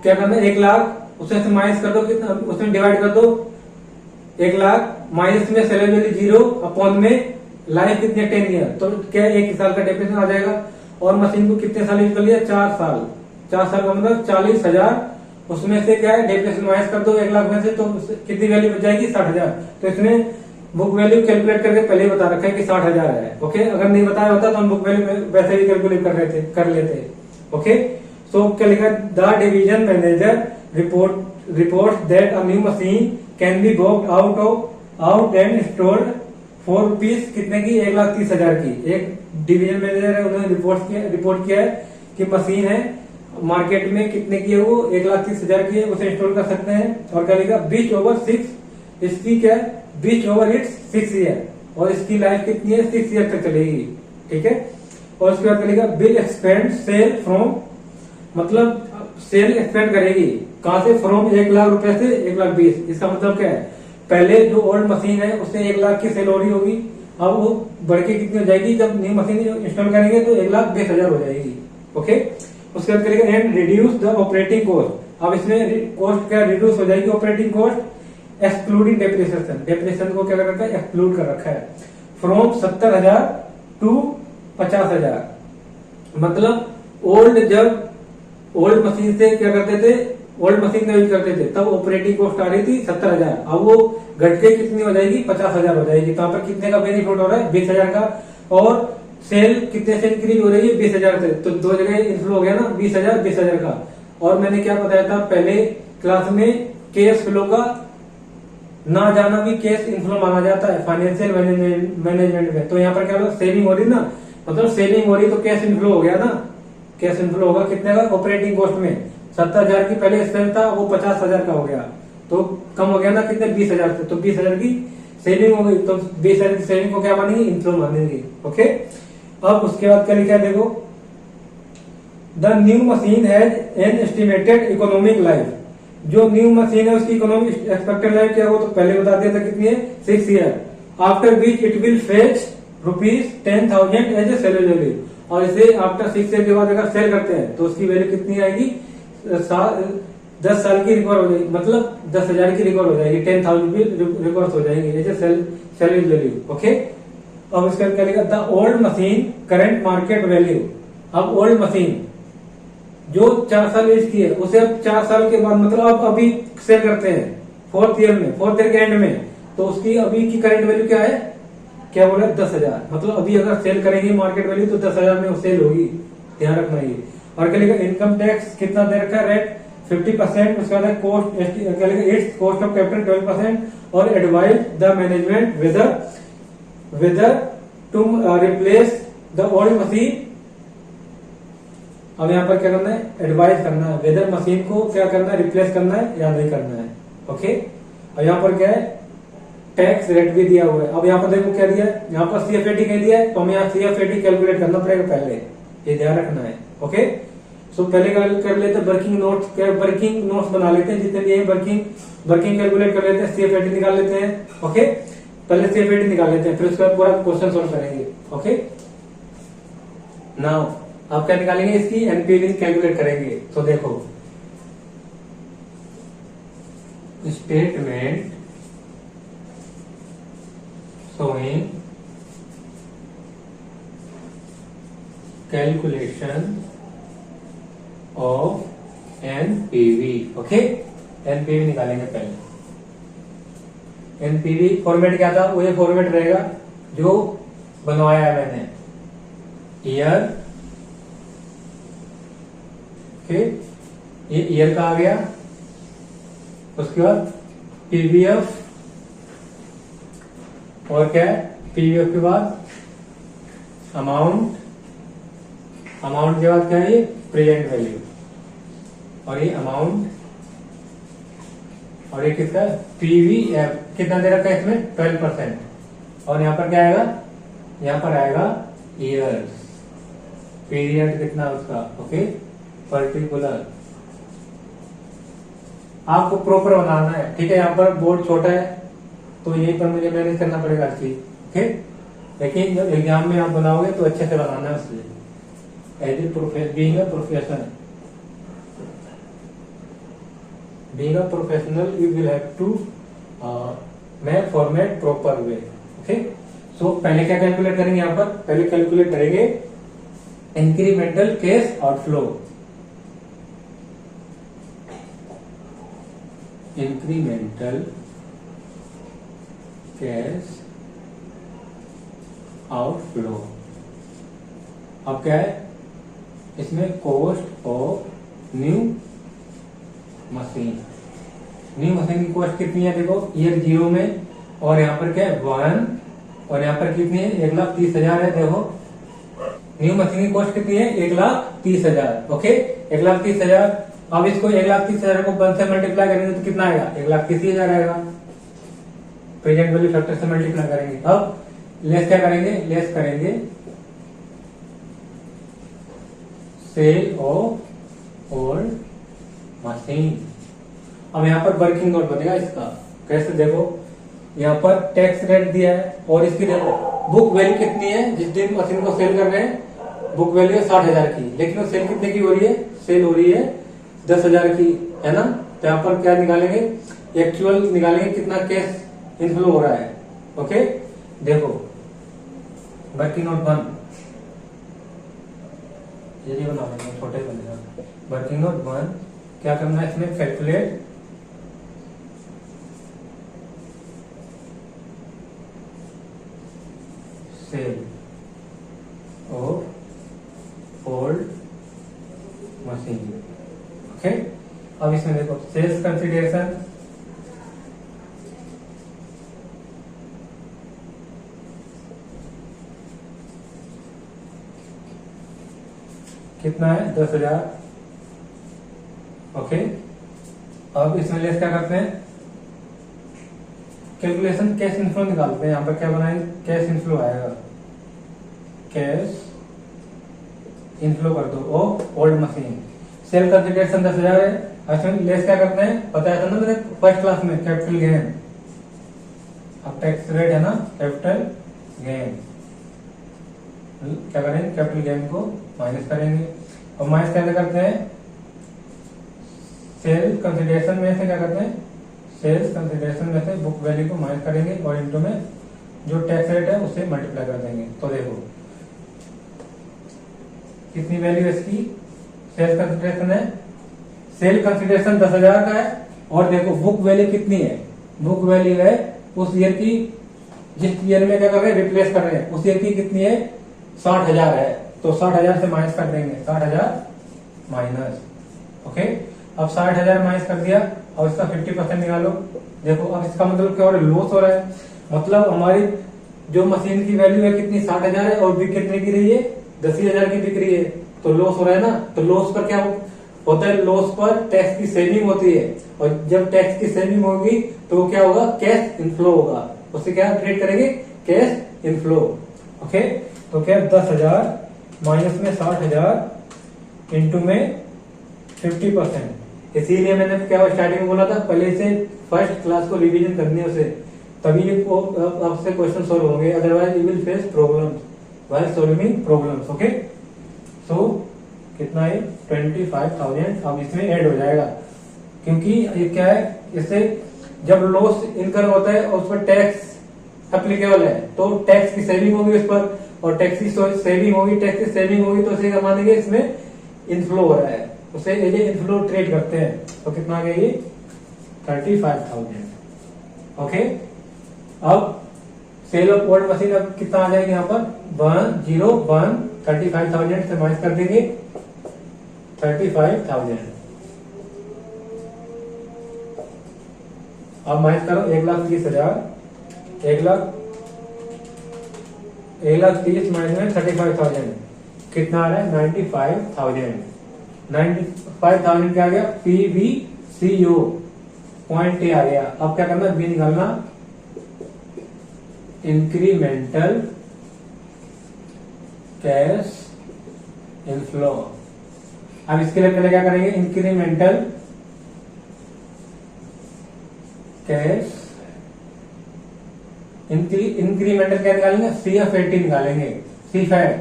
क्या करना है, 1 लाख उसमें से माइनस कर दो, कितना उसमें डिवाइड कर दो, 1 लाख माइनस में सेल्वेज वैल्यू 0 अपॉन में लाइफ कितनी है 10 ईयर, तो क्या 1 साल का डेप्रिसिएशन आ जाएगा। और मशीन को कितने साल यूज कर लिया, 4 साल, 4 साल का मतलब 40,000, उसमें से क्या है डेप्रिसिएशन माइनस कर दो 1 लाख में से, तो कितनी वैल्यू बच जाएगी, 60,000। तो इसमें बुक वैल्यू कैलकुलेट करके पहले ही बता रखा है कि 60,000 है। ओके, अगर नहीं बताया होता तो हम बुक वैल्यू वैसे ही कैलकुलेट कर लेते। ओके, सो क्या लिखा, the division manager report that a new machine can be bought out and installed for rupees कितने की, 1,30,000 की। एक डिवीजन मैनेजर है, उन्होंने रिपोर्ट किया है कि मशीन है मार्केट में कितने की है, वो 1,30,000 की है, उसे इंस्टॉल कर सकते हैं। और क्या लिखा, बीच ओवर 6, इसकी क्या है, बीच ओवर इट्स 6 ईयर, और इसकी लाइफ कितनी है, 6 ईयर तक चलेगी। ठीक है, और उसके बाद क्या लिखा, बिल एक्सपेंड सेल फ्रॉम, मतलब सेल एक्सपेंड करेगी कहां से, फ्रॉम 1 लाख रुपए से 1,20,000। इसका मतलब क्या है, पहले जो ओल्ड मशीन है उससे 1 लाख की सेल हो रही होगी, अब वो बढ़ के कितनी हो जाएगी, जब न्यू मशीन इंस्टॉल करेंगे तो 1,20,000 हो जाएगी। ओके, उसके बाद करेंगे and reduce the operating cost. अब इसमें कॉस्ट क्या रिड्यूस हो जाएगी, operating cost excluding depreciation, depreciation को क्या कर रखा है, एक्सक्लूड कर रखा है, फ्रॉम 70,000 टू 50,000। मतलब जब ओल्ड मशीन से क्या करते थे, ओल्ड मशीन का यूज करते थे, तब ऑपरेटिंग कॉस्ट आ रही थी 70,000, अब वो घट के कितनी हो जाएगी, 50,000 हो जाएगी। तो यहाँ पर कितने का बेनिफिट हो रहा है, 20,000 का, और सेल कितने से इंक्रीज हो रही है, 20,000 से, तो 2 जगह इन्फ्लो हो गया ना, 20,000 20,000 का। और मैंने क्या बताया था पहले क्लास में, कैश फ्लो का ना जाना भी कैश इन्फ्लो माना जाता है फाइनेंशियल मैनेजमेंट में। तो यहाँ पर क्या सेविंग हो रही ना, मतलब सेविंग हो रही तो कैश इन्फ्लो हो गया ना, कैश इन्फ्लो होगा कितने का, ऑपरेटिंग कॉस्ट में 70,000 की पहले एक्सपेंस था, वो 50,000 का हो गया, तो कम हो गया ना कितने, 20,000 से, तो 20,000 की सेविंग हो गई, तो 20,000 की सेविंग को क्या मानेंगे, इन्फ्लो मानेंगे। ओके, अब उसके बाद क्या लिखा है, देखो the new machine has an estimated economic life. जो न्यू मशीन है उसकी इकोनॉमिक एक्सपेक्टेड लाइफ क्या हो, तो पहले बता दिया था कितनी है, 6 year. After which it will fetch ₹10,000 as a salvage value. और इसे आफ्टर 6 ईयर के बाद अगर सेल करते हैं तो उसकी वैल्यू कितनी आएगी, 10 साल की रिकवर हो जाएगी, मतलब 10,000 की रिकवर हो जाएगी, 10,000 रुपीज रिकवर हो जाएगी, ये सेल वैल्यू। ओके, अब इसका क्या लिखा, the old machine current market value. अब ओल्ड मशीन जो 4 साल यूज की है उसे अब 4 साल के बाद, मतलब अब अभी सेल करते हैं 4th ईयर के एंड में, तो उसकी अभी की करंट वैल्यू क्या है, क्या बोला, 10,000। मतलब अभी अगर सेल करेंगे मार्केट वैल्यू तो 10,000 में वो सेल होगी, ध्यान रखना ये। और क्या लिखा, इनकम टैक्स कितना दे रखा है, रेट 50%, उसके बाद कॉस्ट क्या लिखा, इट्स कॉस्ट ऑफ कैपिटल 12%, और advise the management whether to replace the old machine. अब यहाँ पर क्या करना है, एडवाइस करना है वेदर मशीन को क्या करना है, रिप्लेस करना है या नहीं करना है। ओके, और यहाँ पर क्या है, टैक्स रेट भी दिया हुआ है। अब यहाँ पर देखो क्या दिया है, यहाँ पर CFAT कह दिया है, तो हमें यहाँ CFAT कैलकुलेट करना पड़ेगा पहले, ये ध्यान रखना है। ओके, सो पहले कर लेते हैं वर्किंग नोट्स बना लेते हैं, जितने भी है वर्किंग कैलकुलेट कर लेते हैं, CFAT निकाल लेते हैं। ओके, पहले CFAT निकाल लेते हैं, फिर उसके बाद पूरा क्वेश्चन सोल्व करेंगे। ओके, नाउ आप क्या निकालेंगे, इसकी एनपीवी कैलकुलेट करेंगे। तो देखो, statement showing calculation of NPV। Okay, NPV निकालेंगे पहले। NPV फॉर्मेट क्या था, वो ये फॉर्मेट रहेगा जो बनवाया है मैंने, ईयर। ओके, ये ईयर का आ गया, उसके बाद पीवीएफ, और क्या है, पीवीएफ के बाद अमाउंट के बाद क्या है, ये प्रेजेंट वैल्यू, और ये अमाउंट, और ये किसका, पीवीएफ कितना दे रखा है इसमें, 12%, और यहाँ पर क्या आएगा, यहाँ पर आएगा ईयर्स, पीरियड कितना उसका। ओके, पर्टिकुलर आपको प्रॉपर बनाना है, ठीक है। यहाँ पर बोर्ड छोटा है तो यहीं पर मुझे मैनेज करना पड़ेगा हर चीज। ओके, लेकिन जब एग्जाम में आप बनाओगे तो अच्छे से बनाना है, उसलिए as a being a professional you will have to make format proper way. Okay, so पहले क्या कैलकुलेट करेंगे, यहाँ पर पहले कैलकुलेट करेंगे incremental cash outflow. Incremental cash outflow, अब क्या है इसमें, कॉस्ट ऑफ न्यू मशीन की कॉस्ट कितनी है, देखो ईयर 0 में, और यहाँ पर क्या है 1, और यहाँ पर कितनी है, 1,30,000 है। देखो न्यू मशीन की कॉस्ट कितनी है, 1,30,000। ओके, 1,30,000। अब इसको 1,30,000 को 1 से मल्टीप्लाई करेंगे तो कितना आएगा, 1,30,000 आएगा। प्रेजेंट वैल्यू फैक्टर से मल्टीप्लाई करेंगे। अब लेस क्या करेंगे, लेस करेंगे सेल ऑफ ओल्ड मशीन। अब यहाँ पर वर्किंग नोट बनेगा इसका, कैसे, देखो यहाँ पर टैक्स रेट दिया है, और इसकी देखो बुक वैल्यू कितनी है, जिस दिन मशीन को सेल कर रहे हैं बुक वैल्यू है 60,000 की, लेकिन वो सेल कितने की हो रही है, सेल हो रही है 10,000 की, है ना। तो यहाँ पर क्या निकालेंगे, एक्चुअल निकालेंगे कितना कैश इनफ्लो हो रहा है। ओके, देखो वर्किंग नोट 1 ये बना लेंगे, छोटे बनेगा। वर्किंग नोट 1 क्या करना है, इसमें calculate sale of old machine. Okay, अब इसमें देखो सेल्स कंसिडरेशन कितना है, 10,000। ओके, अब इसमें लेस क्या करते हैं, कैलकुलेशन कैश इनफ्लो निकालते हैं। यहाँ पर क्या बनाएंगे, कैश इनफ्लो आएगा, कैश इनफ्लो कर दो ओ ओल्ड मशीन। सेल कंसिडरेशन 10,000 है, इसमें लेस क्या करते हैं, बताया था ना मैंने फर्स्ट क्लास में, कैपिटल गेन। अब टैक्स रेट है ना, कैपिटल गेन क्या करेंगे, कैपिटल गेन को माइनस करेंगे। और माइनस कैसे करते हैं, सेल्स कंसिडरेशन में से क्या करते हैं, सेल्स कंसिडरेशन में से बुक वैल्यू को माइनस करेंगे और इनटू में जो टैक्स रेट है उससे मल्टीप्लाई कर देंगे। तो देखो कितनी वैल्यू है इसकी, सेल कंसिडरेशन है, सेल कंसिडरेशन 10,000 का है और देखो बुक वैल्यू कितनी है, बुक वैल्यू है उस ईयर की, जिस ईयर में क्या कर रहे हैं रिप्लेस कर रहे हैं उस ईयर की कितनी है 60,000 है। तो 60,000 से माइनस कर देंगे, 60,000 माइनस। ओके, अब 60,000 माइनस कर दिया और इसका 50% निकालो। देखो अब इसका मतलब क्या हो रहा है, लॉस हो रहा है। मतलब हमारी जो मशीन की वैल्यू है कितनी 60,000 है और बिक कितने की रही है 10,000 की बिक रही है, तो लॉस हो रहा है ना। तो लॉस पर क्या होता है, लॉस पर टैक्स की सेविंग होती है और जब टैक्स की सेविंग होगी तो क्या होगा, कैश इनफ्लो होगा। उससे क्या क्रिएट करेंगे, कैश इनफ्लो। ओके, तो क्या 10,000 माइनस में 60,000 इंटू में 50%। इसीलिए मैंने क्या स्टार्टिंग में बोला था, पहले से फर्स्ट क्लास को रिवीजन करनी है उसे, तभी आपसे क्वेश्चन सोल्व होंगे, otherwise you will face problems while solving problems. Okay, so कितना है 25,000 अब इसमें ऐड हो जाएगा, क्योंकि ये क्या है, इससे जब लॉस इनकर होता है और उस पर टैक्स एप्लीकेबल है तो टैक्स की सेविंग होगी उस पर, और टैक्स की सेविंग होगी, टैक्स की सेविंग होगी तो इसे क्या मानेंगे, इसमें इनफ्लो हो रहा है, उसे ये इनफ्लो ट्रेड करते हैं। तो कितना आ गया ये 35,000। ओके, अब सेल ऑफ ओल्ड मशीन अब कितना आ जाएगा यहाँ पर 101, 35,000 से माइनस कर देंगे 35,000। अब माइनस करो 1,20,000, 1,30,000 माइनस में 35,000 कितना आ रहा है 95,000। 95,000 क्या आ गया, PVCO पॉइंट ए आ गया। अब क्या करना, बी निकालना, इंक्रीमेंटल कैश इनफ्लो। अब इसके लिए पहले क्या करेंगे, इंक्रीमेंटल कैश, इंक्रीमेंटल क्या निकालेंगे, CF80 निकालेंगे, CFAT।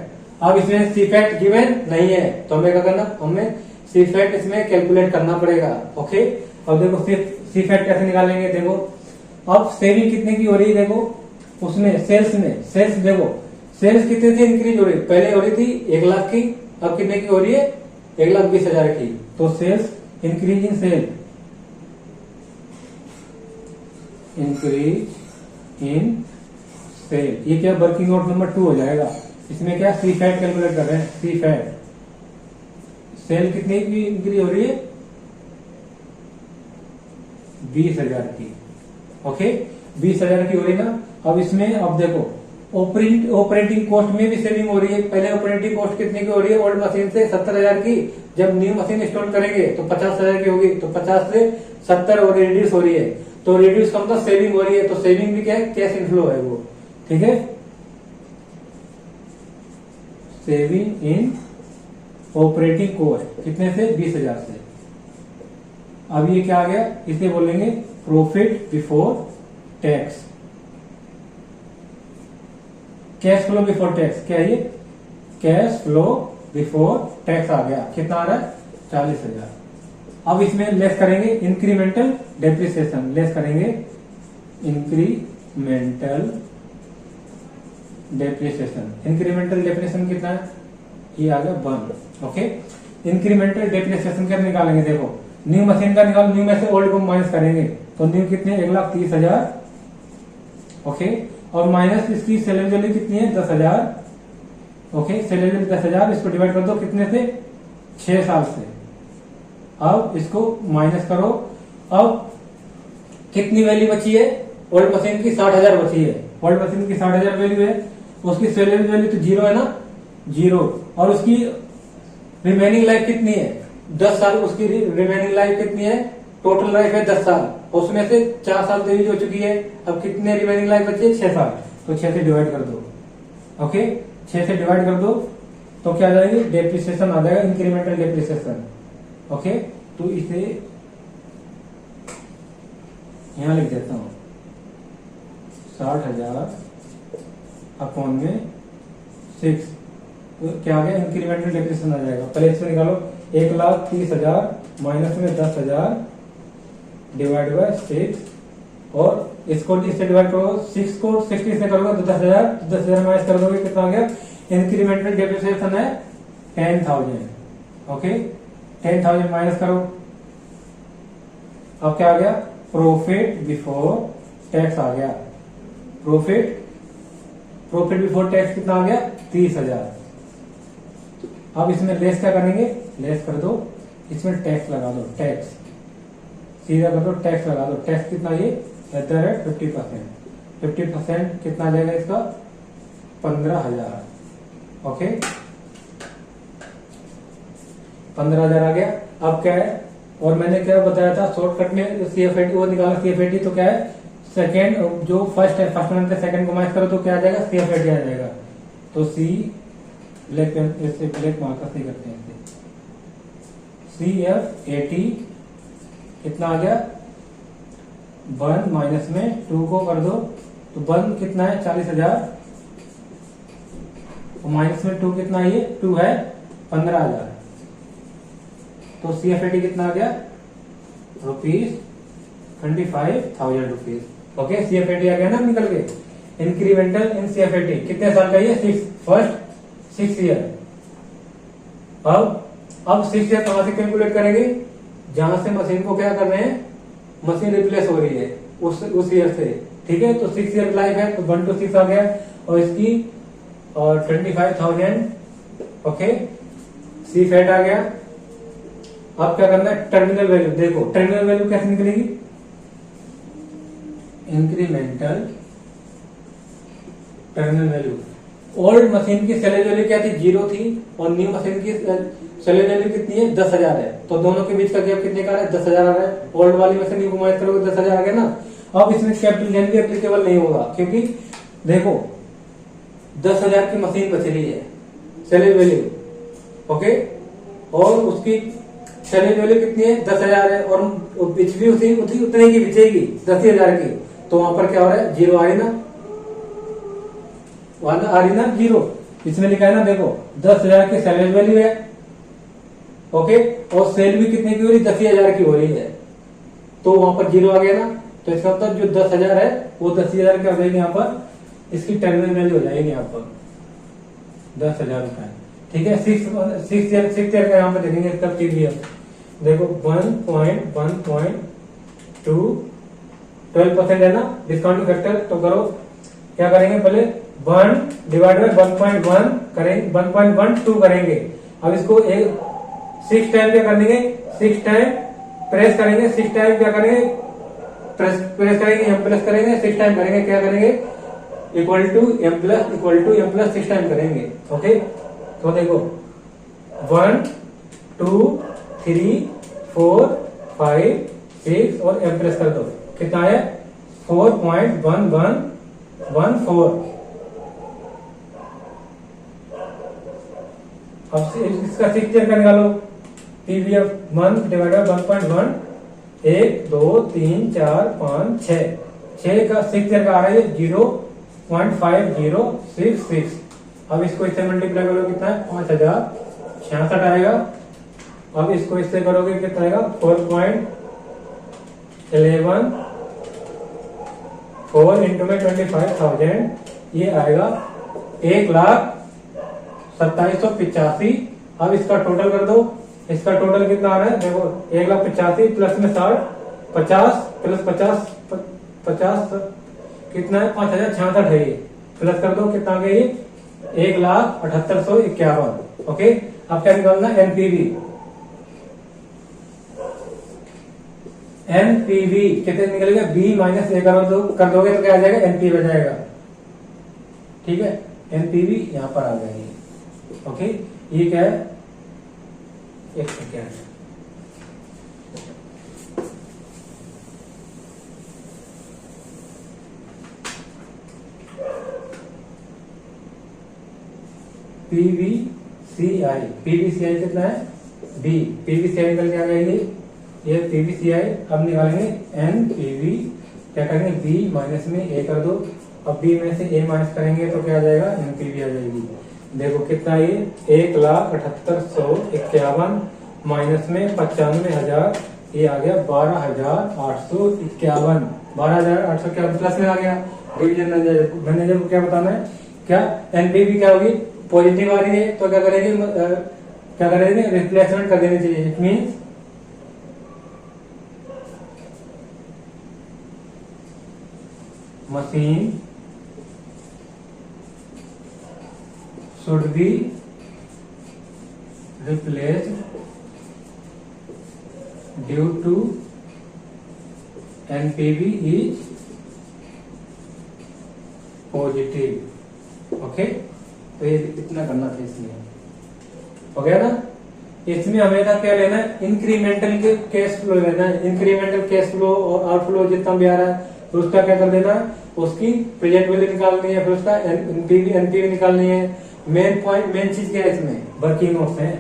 अब इसमें CFAT गिवन नहीं है तो हमें क्या करना, हमें CFAT इसमें कैलकुलेट करना पड़ेगा। ओके, अब देखो CFAT कैसे निकालेंगे, देखो अब सेविंग कितने की हो रही है, देखो उसमें सेल्स देखो सेल्स कितने से इंक्रीज हो रही है, पहले हो रही थी 1 लाख की, अब कितने की हो रही है 1,20,000 की। तो sales increase in sale, increase in sale, ये क्या वर्किंग नोट नंबर 2 हो जाएगा। इसमें क्या CFAT कैलकुलेट कर रहे हैं, CFAT सेल कितने की इंक्रीज हो रही है 20,000 की। ओके, 20,000 की हो रही ना। अब इसमें अब देखो ऑपरेटिंग कॉस्ट में भी सेविंग हो रही है। पहले ऑपरेटिंग कॉस्ट कितने की हो रही है, ओल्ड मशीन से 70,000 की, जब न्यू मशीन इंस्टॉल करेंगे तो 50,000 की होगी, तो 50 से 70 और रिड्यूस हो रही है, तो रिड्यूस का मतलब सेविंग हो रही है, तो सेविंग भी क्या है, कैश इनफ्लो है वो। ठीक है, सेविंग इन ऑपरेटिंग कॉस्ट कितने से 20,000 से। अब ये क्या आ गया, इसे बोलेंगे profit before tax, cash flow before tax. क्या है ये, कैश फ्लो बिफोर टैक्स आ गया, कितना आ रहा है 40,000। अब इसमें लेस करेंगे इंक्रीमेंटल डेप्रिसिएशन, लेस करेंगे इंक्रीमेंटल डेप्रिसिएशन। इंक्रीमेंटल डेप्रिसिएशन कितना है, ये आ गया 1। ओके, इंक्रीमेंटल डेप्रिसिएशन क्या निकालेंगे, देखो न्यू मशीन का निकाल, न्यू में से ओल्ड को माइनस करेंगे तो न्यू कितने 1,30,000। ओके, और माइनस इसकी सेलरी वैल्यू कितनी है 10,000। ओके, सेलरी वैल्यू 10,000, इसको डिवाइड कर दो कितने से 6 साल से। अब इसको माइनस करो, अब कितनी वैल्यू बची है, ओल्ड मशीन की 60,000 बची है, ओल्ड मशीन की 60,000 वैल्यू है, उसकी सेलरी वैल्यू तो 0 है ना, 0, और उसकी रिमेनिंग लाइफ कितनी है 10 साल, उसकी रिमेनिंग लाइफ कितनी है, टोटल लाइफ है 10 साल, उसमें से 4 साल तो यूज हो चुकी है, अब कितने रिमेनिंग लाइफ बची है 6 साल, तो 6 से डिवाइड कर दो। ओके, 6 से डिवाइड कर दो तो क्या आ जाएगी, डेप्रिसिएशन आ जाएगा, इंक्रीमेंटल डेप्रिसिएशन। ओके, तो इसे यहां लिख देता हूं 60,000 अपॉन में 6, क्या आ गया, इंक्रीमेंटल डेप्रिसिएशन आ जाएगा। पहले इसमें निकालो, 1,30,000 माइनस में 10,000 डिवाइड बाय 6, और इसको इससे डिवाइड करो, 6 को 60 से करोगे तो 10,000 माइनस कर दोगे, कितना आ गया, इंक्रीमेंटल डेप्रिसिएशन है 10,000। ओके, 10,000 माइनस करो, अब क्या आ गया, प्रॉफिट बिफोर टैक्स आ गया। प्रॉफिट बिफोर टैक्स कितना आ गया, 30,000। अब इसमें लेस क्या करेंगे, लेस कर दो, इसमें टैक्स लगा दो, टैक्स सीधा कर दो, टैक्स लगा दो। टैक्स कितना, ये 50%। 50% कितना आ जाएगा इसका, 15,000। ओके, 15,000 आ गया। अब क्या है, और मैंने क्या बताया था शॉर्टकट में, सीएफएटी वो निकाला, सीएफएटी तो क्या है, सेकेंड जो फर्स्ट है, फर्स्ट में सेकंड को माइनस करो तो क्या आ जाएगा, सीएफएटी आ जाएगा। तो सी ब्लैक मार्कर से करते हैं, सीएफएटी कितना आ गया, 1 माइनस में 2 को कर दो, तो 1 कितना है, 40,000, तो माइनस में 2 कितना है, ये 2 है 15,000। तो सीएफएटी कितना आ गया, ₹25,000। ओके, सीएफएटी आ गया ना निकल के। इंक्रीमेंटल इन सीएफएटी कितने साल का, ये 6 ईयर। अब 6 ईयर कहां से कैलकुलेट करेंगे, जहां से मशीन को क्या कर रहे हैं, मशीन रिप्लेस हो रही है उस ईयर से। ठीक है, तो 6 ईयर लाइफ है, तो 1 to 6 आ गया, और इसकी 25,000। ओके, सी फैट आ गया। अब क्या करना है, टर्मिनल वैल्यू देखो, टर्मिनल वैल्यू कैसे निकलेगी, incremental terminal value. Old machine की सेलेज वैल्यू क्या थी, 0 थी, और न्यू मशीन की सेलेज वैल्यू कितनी है, 10,000 है। तो दोनों के बीच का गैप कितने का है, 10,000 आ रहा है। ओल्ड वाली मशीन न्यू को माइनस करोगे 10,000 आ गया ना। अब इसमें कैपिटल गेन भी एप्लीकेबल नहीं होगा, क्योंकि देखो 10,000 की मशीन बच रही है सेलेज वैल्यू। ओके, और उसकी सेलेज वैल्यू कितनी है, 10,000 है, और बिच भी उतने की बिचेगी 10,000 की। तो वहां पर क्या हो रहा है, 0 आ रही ना, वहां आ रही ना 0। इसमें लिखा है ना, देखो 10,000 की सेलेज वैल्यू है। ओके, और सेल भी कितने की हो रही, 10,000 की हो रही है, तो वहां पर 0 आ गया ना। तो इसका मतलब जो 10,000 है वो 10,000 की हो जाएगी, यहाँ पर इसकी टर्मिनल वैल्यू हो जाएगी यहाँ पर 10,000 रुपए। ठीक है, 6 ईयर का यहाँ पर देखेंगे तब चीज भी है। देखो 1.1.2 12% है ना डिस्काउंटिंग फैक्टर। तो करो, क्या करेंगे, पहले 1 डिवाइड बाय 1.1 करेंगे, 1.12 करेंगे। अब इसको 6 टाइम क्या करेंगे, 6 टाइम प्रेस करेंगे, 6 टाइम क्या करेंगे, प्रेस करेंगे, एम प्लस करेंगे, 6 टाइम करेंगे, क्या करेंगे, equal to M plus 6 time करेंगे। ओके, तो देखो 1 2 3 4 5 6 और एम प्लस कर दो, कितना है 4.1114। अब इसका 6 ईयर का निकालो, पीवीएफ मंथ डिवाइड बाय 1.1, 1 2 3 4 5 6 का 6 ईयर का आ रहा है 0.5066। अब इसको इससे मल्टीप्लाई करोगे कितना है, 5,066 आएगा। अब इसको इससे करोगे कितना आएगा, 4.11 4 इंटू में 25,000, ये आएगा 1,27,85। अब इसका टोटल कर दो, इसका टोटल कितना आ रहा है, देखो 1,85,000 प्लस में 60, 50 प्लस 50 कितना है, 5,066 है। ये प्लस कर दो, कितना आ गया, ये 1,78,151। ओके, अब क्या निकालना, एनपीवी। एनपीवी कितने निकलेगा, बी माइनस ए कर दोगे तो क्या आ जाएगा, एनपीवी आ जाएगा। ठीक है, एनपीवी यहां पर आ जाएगी। ओके, ये क्या है, एक सेकेंड, पीवीसीआई कितना है, बी, पीवीसीआई निकल के आ गया ये पीवीसीआई। अब निकालेंगे एनपीवी, क्या करेंगे, बी माइनस में ए कर दो। अब बी में से ए माइनस करेंगे तो क्या आ जाएगा, एनपीवी आ जाएगी। देखो कितना ये 1,78,151 माइनस में 95,000, ये आ गया 12,851। 12,851 प्लस में आ गया। डिवीजन मैनेजर को क्या बताना है, क्या एनपीवी क्या होगी, पॉजिटिव आ रही है तो क्या करेंगे, रिप्लेसमेंट कर देनी चाहिए। It means machine should be replaced due to NPV is positive। Okay, तो ये इतना करना था, इसलिए हो गया ना। इसमें हमें था क्या लेना है, इंक्रीमेंटल कैश फ्लो लेना है। इंक्रीमेंटल कैश फ्लो और आउटफ्लो जितना भी आ रहा है तो उसका क्या कर देना है, उसकी प्रेजेंट वैल्यू निकालनी है, फिर उसका एनपीवी निकालनी है। मेन पॉइंट, मेन चीज क्या है इसमें, वर्किंग नोट्स है,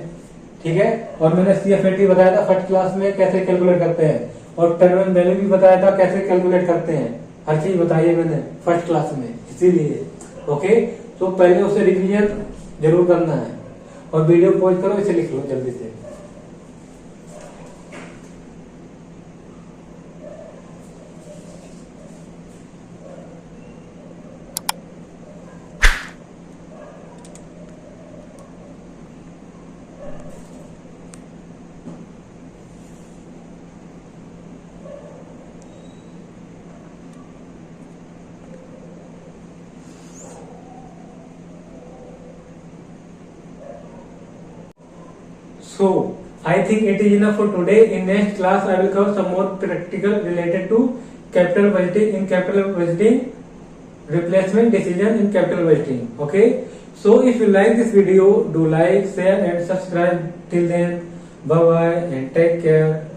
ठीक है। और मैंने सीएफएटी बताया था फर्स्ट क्लास में कैसे कैलकुलेट करते हैं, और टर्मिनल वैल्यू भी बताया था कैसे कैलकुलेट करते हैं। हर चीज बताई है मैंने फर्स्ट क्लास में, इसीलिए ओके। तो पहले उसे रिवीजन जरूर करना है, और वीडियो पॉज करो, इसे लिख लो जल्दी से। So I think it is enough for today. In next class I will cover some more practical related to capital budgeting, in capital budgeting, replacement decision in capital budgeting. Okay. So if you like this video, do like, share and subscribe. Till then, bye bye and take care.